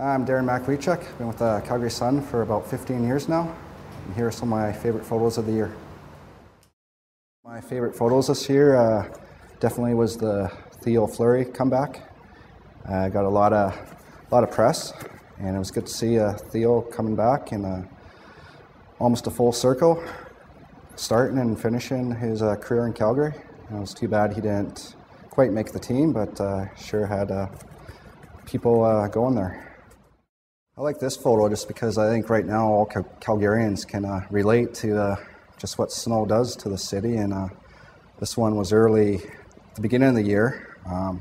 I'm Darren Makowichuk. I've been with the Calgary Sun for about 15 years now. And here are some of my favorite photos of the year. My favorite photos this year definitely was the Theo Fleury comeback. I got a lot of press, and it was good to see Theo coming back in almost a full circle, starting and finishing his career in Calgary. And it was too bad he didn't quite make the team, but sure had people going there. I like this photo just because I think right now all Calgarians can relate to just what snow does to the city, and this one was early at the beginning of the year. A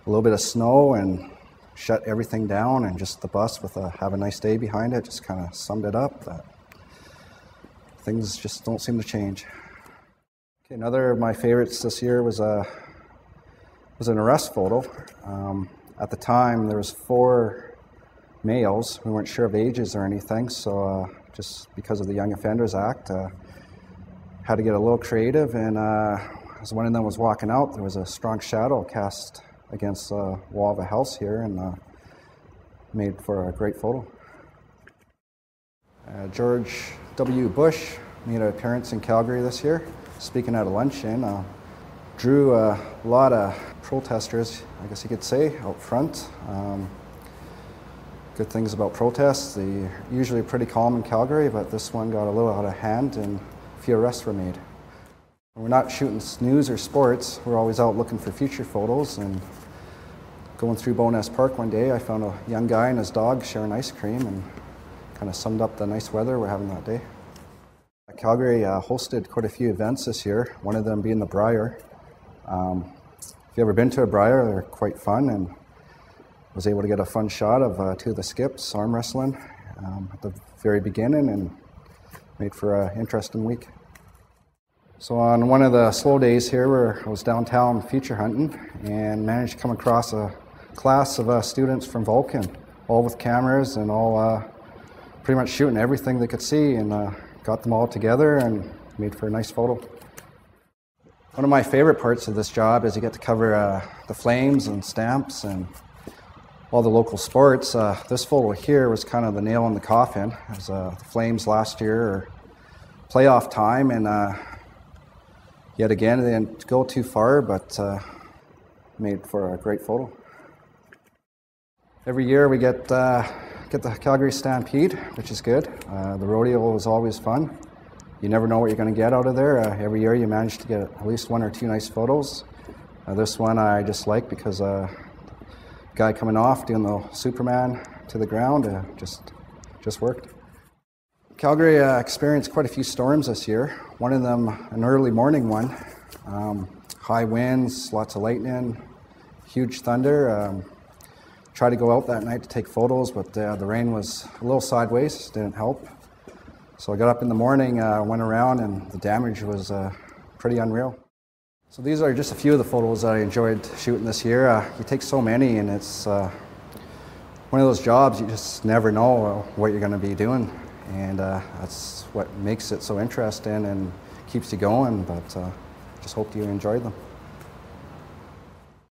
little bit of snow and shut everything down, and just the bus with a "Have a Nice Day" behind it just kind of summed it up, that things just don't seem to change. Okay, another of my favorites this year was an arrest photo. At the time there was 4 males. We weren't sure of ages or anything, so just because of the Young Offenders Act, had to get a little creative, and as one of them was walking out, there was a strong shadow cast against the wall of a house here, and made for a great photo. George W. Bush made an appearance in Calgary this year, speaking at a luncheon. Drew a lot of protesters, I guess you could say, out front. Good things about protests, they're usually pretty calm in Calgary, but this one got a little out of hand and a few arrests were made. We're not shooting news or sports, we're always out looking for feature photos, and going through Bowness Park one day I found a young guy and his dog sharing ice cream, and kind of summed up the nice weather we're having that day. Calgary hosted quite a few events this year, one of them being the Briar. If you've ever been to a Briar, they're quite fun, and was able to get a fun shot of 2 of the skips arm wrestling at the very beginning, and made for an interesting week. So on one of the slow days here, where I was downtown feature hunting and managed to come across a class of students from Vulcan, all with cameras and all pretty much shooting everything they could see, and got them all together and made for a nice photo. One of my favorite parts of this job is you get to cover the Flames and Stamps and all the local sports. This photo here was kind of the nail in the coffin. It was the Flames last year, playoff time, and yet again they didn't go too far, but made for a great photo. Every year we get the Calgary Stampede, which is good. The rodeo is always fun. You never know what you're going to get out of there. Every year you manage to get at least 1 or 2 nice photos. This one I just like because guy coming off doing the Superman to the ground just worked. Calgary experienced quite a few storms this year. One of them an early morning one. High winds, lots of lightning, huge thunder. Tried to go out that night to take photos, but the rain was a little sideways, didn't help. So I got up in the morning, went around, and the damage was pretty unreal. So these are just a few of the photos that I enjoyed shooting this year. You take so many, and it's one of those jobs you just never know what you're going to be doing, and that's what makes it so interesting and keeps you going, but just hope you enjoyed them.